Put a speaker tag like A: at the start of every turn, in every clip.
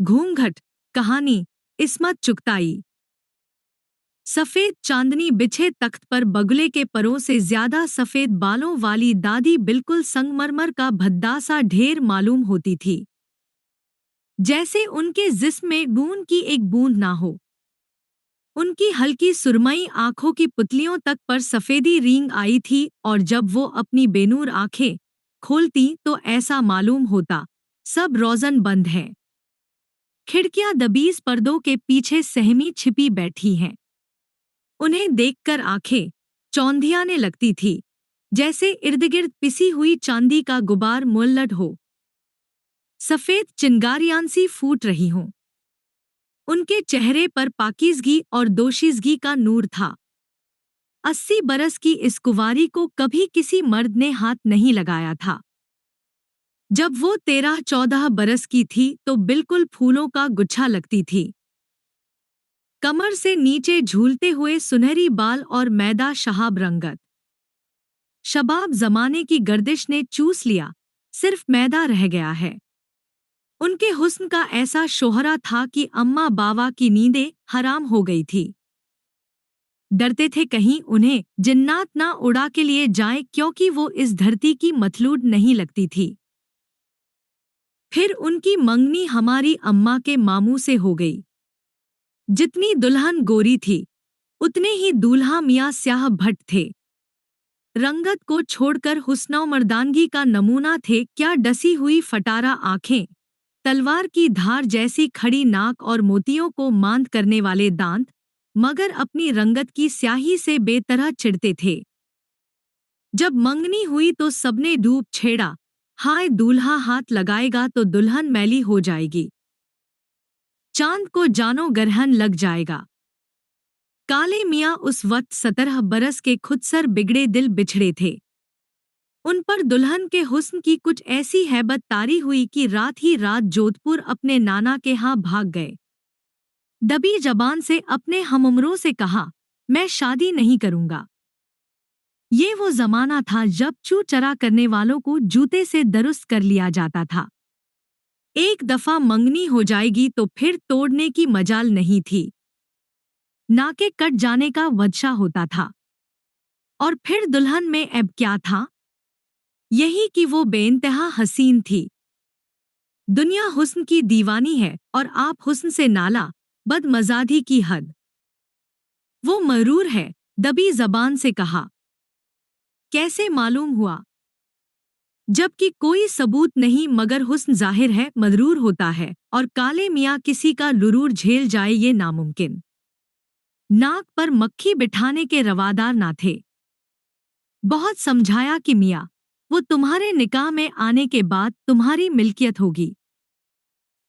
A: घूंघट, कहानी, इस्मत चुगताई। सफेद चांदनी बिछे तख्त पर बगुले के परों से ज्यादा सफेद बालों वाली दादी बिल्कुल संगमरमर का भद्दा सा ढेर मालूम होती थी, जैसे उनके जिस्म में खून की एक बूंद ना हो। उनकी हल्की सुरमई आंखों की पुतलियों तक पर सफेदी रींग आई थी और जब वो अपनी बेनूर आंखें खोलती तो ऐसा मालूम होता सब रोज़न बंद है। खिड़कियां दबीज पर्दों के पीछे सहमी छिपी बैठी हैं। उन्हें देखकर आंखें चौंधियाने लगती थी, जैसे इर्दगिर्द पिसी हुई चांदी का गुबार मुल्लड हो, सफेद चिंगारियां सी फूट रही हों। उनके चेहरे पर पाकीज़गी और दोशीज़गी का नूर था। 80 बरस की इस कुंवारी को कभी किसी मर्द ने हाथ नहीं लगाया था। जब वो 13-14 बरस की थी तो बिल्कुल फूलों का गुच्छा लगती थी। कमर से नीचे झूलते हुए सुनहरी बाल और मैदा शहाब रंगत। शबाब जमाने की गर्दिश ने चूस लिया, सिर्फ मैदा रह गया है। उनके हुस्न का ऐसा शोहरा था कि अम्मा बावा की नींदें हराम हो गई थी। डरते थे कहीं उन्हें जिन्नात ना उड़ा के लिए जाए, क्योंकि वो इस धरती की मतलूब नहीं लगती थी। फिर उनकी मंगनी हमारी अम्मा के मामू से हो गई। जितनी दुल्हन गोरी थी, उतने ही दूल्हा मियाँ स्याह भट्ट थे। रंगत को छोड़कर हुस्न मर्दानगी का नमूना थे क्या डसी हुई फटारा आंखें, तलवार की धार जैसी खड़ी नाक और मोतियों को मांद करने वाले दांत, मगर अपनी रंगत की स्याही से बेतरह चिढ़ते थे। जब मंगनी हुई तो सबने धूप छेड़ा, हाय दूल्हा हाथ लगाएगा तो दुल्हन मैली हो जाएगी, चांद को जानो ग्रहण लग जाएगा। काले मियाँ उस वक्त 17 बरस के खुदसर बिगड़े दिल बिछड़े थे। उन पर दुल्हन के हुस्न की कुछ ऐसी हैबत तारी हुई कि रात ही रात जोधपुर अपने नाना के यहाँ भाग गए। दबी जबान से अपने हमउम्रों से कहा, मैं शादी नहीं करूंगा। ये वो जमाना था जब चू चरा करने वालों को जूते से दुरुस्त कर लिया जाता था। एक दफा मंगनी हो जाएगी तो फिर तोड़ने की मजाल नहीं थी। नाके कट जाने का वदशा होता था। और फिर दुल्हन में अब क्या था? यही कि वो बेइंतहा हसीन थी। दुनिया हुस्न की दीवानी है और आप हुस्न से नाला, बदमजाजी की हद। वो मरूर है, दबी जबान से कहा। कैसे मालूम हुआ? जबकि कोई सबूत नहीं, मगर हुस्न जाहिर है मगरूर होता है और काले मियाँ किसी का लुरूर झेल जाए ये नामुमकिन। नाक पर मक्खी बिठाने के रवादार ना थे। बहुत समझाया कि मियाँ, वो तुम्हारे निकाह में आने के बाद तुम्हारी मिल्कियत होगी।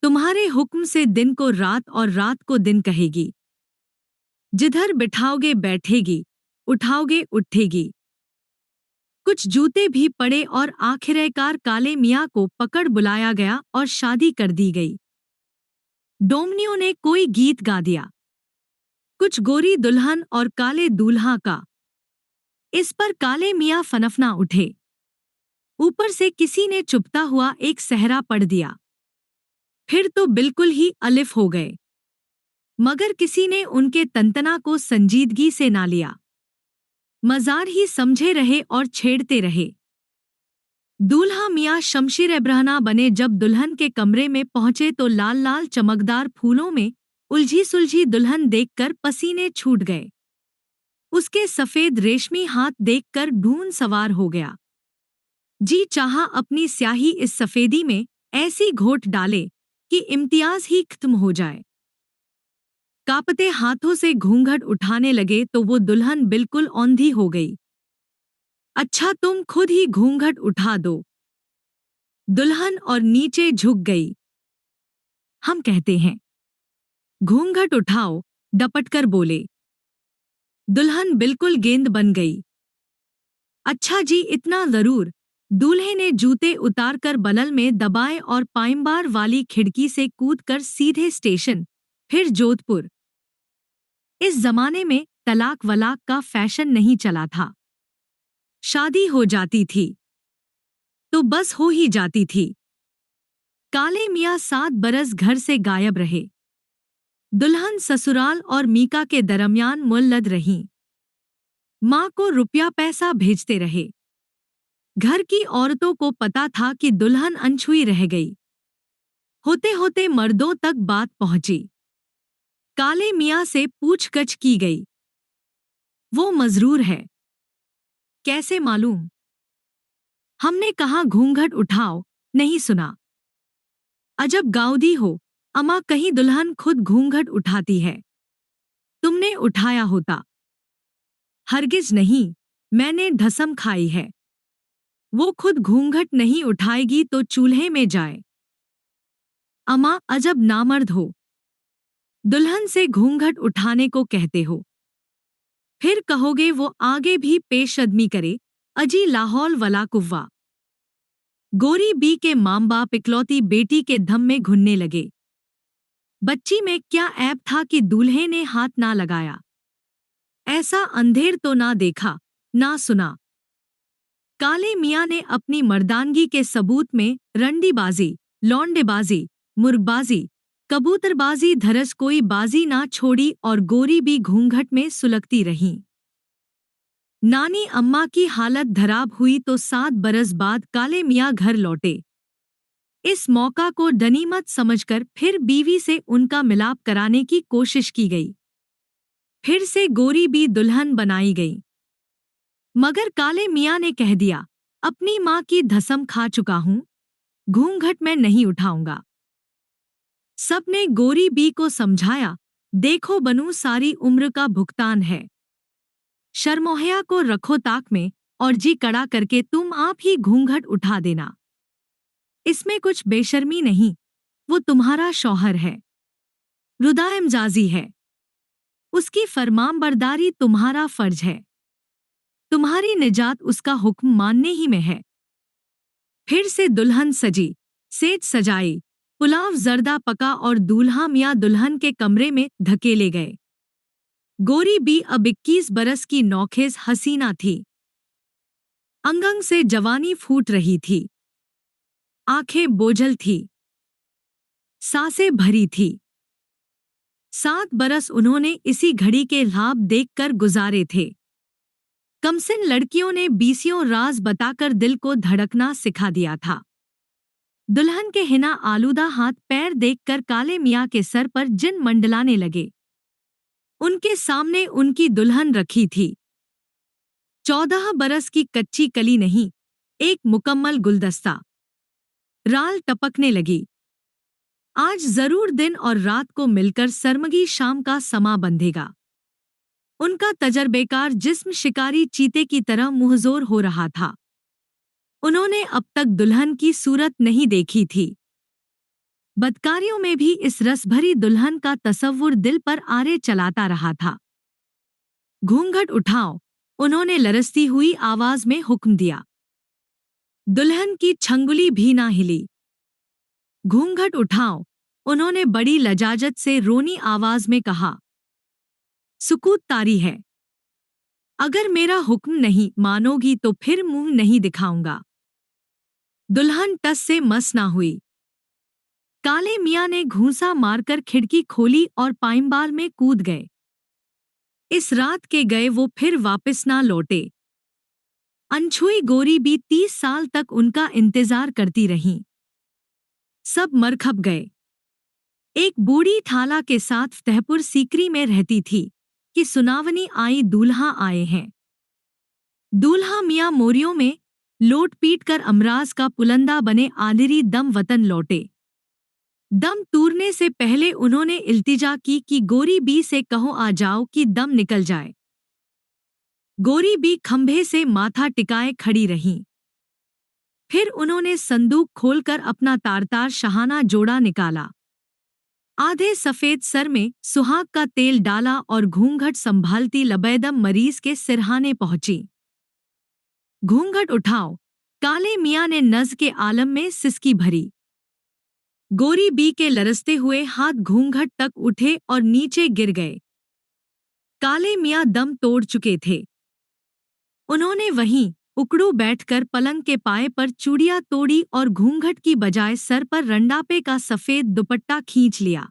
A: तुम्हारे हुक्म से दिन को रात और रात को दिन कहेगी। जिधर बिठाओगे बैठेगी, उठाओगे उठेगी। कुछ जूते भी पड़े और आखिरकार काले मियाँ को पकड़ बुलाया गया और शादी कर दी गई। डोमनियों ने कोई गीत गा दिया, कुछ गोरी दुल्हन और काले दूल्हा का। इस पर काले मियाँ फनफना उठे। ऊपर से किसी ने चुपता हुआ एक सहरा पढ़ दिया। फिर तो बिल्कुल ही अलिफ हो गए, मगर किसी ने उनके तंतना को संजीदगी से ना लिया। मजार ही समझे रहे और छेड़ते रहे। दूल्हा मियाँ शमशीर एब्रहना बने। जब दुल्हन के कमरे में पहुंचे तो लाल लाल चमकदार फूलों में उलझी सुलझी दुल्हन देखकर पसीने छूट गए। उसके सफेद रेशमी हाथ देखकर ढूंढ सवार हो गया। जी चाहा अपनी स्याही इस सफेदी में ऐसी घोट डाले कि इम्तियाज ही खत्म हो जाए। कांपते हाथों से घूंघट उठाने लगे तो वो दुल्हन बिल्कुल औंधी हो गई। अच्छा तुम खुद ही घूंघट उठा दो। दुल्हन और नीचे झुक गई। हम कहते हैं, घूंघट उठाओ, डपटकर बोले। दुल्हन बिल्कुल गेंद बन गई। अच्छा जी इतना जरूर। दूल्हे ने जूते उतारकर बलल में दबाए और पाइंबार वाली खिड़की से कूदकर सीधे स्टेशन, फिर जोधपुर। इस जमाने में तलाक वलाक का फैशन नहीं चला था। शादी हो जाती थी तो बस हो ही जाती थी। काले मियाँ 7 बरस घर से गायब रहे। दुल्हन ससुराल और मीका के दरमियान मुल्लद रहीं। माँ को रुपया पैसा भेजते रहे। घर की औरतों को पता था कि दुल्हन अनछुई रह गई। होते होते मर्दों तक बात पहुंची। काले मियाँ से पूछगछ की गई। वो मजरूर है। कैसे मालूम? हमने कहा घूंघट उठाओ, नहीं सुना। अजब गाउदी हो, अम्मा कहीं दुल्हन खुद घूंघट उठाती है। तुमने उठाया होता। हरगिज नहीं, मैंने ढसम खाई है। वो खुद घूंघट नहीं उठाएगी तो चूल्हे में जाए। अम्मा अजब नामर्द हो। दुल्हन से घूंघट उठाने को कहते हो। फिर कहोगे वो आगे भी पेशकदमी करे, अजी लाहौल वला कुव्वा। गोरी बी के माँ बाप इकलौती बेटी के धम में घुनने लगे। बच्ची में क्या ऐब था कि दूल्हे ने हाथ ना लगाया? ऐसा अंधेर तो ना देखा, ना सुना। काले मियाँ ने अपनी मर्दानगी के सबूत में रंडीबाजी, लौंडेबाजी, मुर्गबाजी, कबूतरबाजी धरस कोई बाजी ना छोड़ी और गोरी भी घूंघट में सुलगती रहीं। नानी अम्मा की हालत खराब हुई तो 7 बरस बाद काले मियाँ घर लौटे। इस मौका को गनीमत समझकर फिर बीवी से उनका मिलाप कराने की कोशिश की गई। फिर से गोरी भी दुल्हन बनाई गई। मगर काले मियाँ ने कह दिया, अपनी माँ की धसम खा चुका हूँ, घूंघट मैं नहीं उठाऊंगा। सबने गोरी बी को समझाया, देखो बनू सारी उम्र का भुगतान है। शर्मोहया को रखो ताक में और जी कड़ा करके तुम आप ही घूंघट उठा देना। इसमें कुछ बेशर्मी नहीं, वो तुम्हारा शौहर है, रुदाइमजाजी है। उसकी फरमानबरदारी तुम्हारा फर्ज है। तुम्हारी निजात उसका हुक्म मानने ही में है। फिर से दुल्हन सजी, सेज सजाई, पुलाव जर्दा पका और दूल्हा मियाँ दुल्हन के कमरे में धकेले गए। गोरी बी अब 21 बरस की नौखेज हसीना थी। अंगंग से जवानी फूट रही थी। आंखें बोझल थी, सांसें भरी थी। 7 बरस उन्होंने इसी घड़ी के ख्वाब देखकर गुजारे थे। कमसिन लड़कियों ने बीसियों राज बताकर दिल को धड़कना सिखा दिया था। दुल्हन के हिना आलूदा हाथ पैर देखकर काले मियाँ के सर पर जिन मंडलाने लगे। उनके सामने उनकी दुल्हन रखी थी। 14 बरस की कच्ची कली नहीं, एक मुकम्मल गुलदस्ता। राल टपकने लगी। आज जरूर दिन और रात को मिलकर सरमगी शाम का समा बंधेगा। उनका तजर्बेकार जिस्म शिकारी चीते की तरह मुहजोर हो रहा था। उन्होंने अब तक दुल्हन की सूरत नहीं देखी थी। बदकारियों में भी इस रसभरी दुल्हन का तसव्वुर दिल पर आरे चलाता रहा था। घूंघट उठाओ, उन्होंने लरसती हुई आवाज में हुक्म दिया। दुल्हन की छंगुली भी ना हिली। घूंघट उठाओ, उन्होंने बड़ी लजाजत से रोनी आवाज में कहा। सुकूत तारी है। अगर मेरा हुक्म नहीं मानोगी तो फिर मुंह नहीं दिखाऊंगा। दुल्हन टस से मस ना हुई। काले मियाँ ने घूंसा मारकर खिड़की खोली और पाइंबाल में कूद गए। इस रात के गए वो फिर वापस ना लौटे। अनछुई गोरी भी 30 साल तक उनका इंतजार करती रहीं। सब मरखप गए। एक बूढ़ी थाला के साथ फतेहपुर सीकरी में रहती थी कि सुनावनी आई दूल्हा आए हैं। दूल्हा मियाँ मोरियों में लोट पीट कर अमराज का पुलंदा बने आलिरी दम वतन लौटे। दम तूरने से पहले उन्होंने इल्तिजा की कि गोरी बी से कहो आ जाओ कि दम निकल जाए। गोरी बी खंभे से माथा टिकाए खड़ी रहीं। फिर उन्होंने संदूक खोलकर अपना तार-तार शहाना जोड़ा निकाला। आधे सफेद सर में सुहाग का तेल डाला और घूंघट संभालती लबैदम मरीज के सिरहाने पहुंची। घूंघट उठाओ, काले मियाँ ने नज़ के आलम में सिसकी भरी। गोरी बी के लरसते हुए हाथ घूंघट तक उठे और नीचे गिर गए। काले मियाँ दम तोड़ चुके थे। उन्होंने वहीं उकड़ू बैठकर पलंग के पाए पर चूड़ियां तोड़ी और घूंघट की बजाय सर पर रंडापे का सफेद दुपट्टा खींच लिया।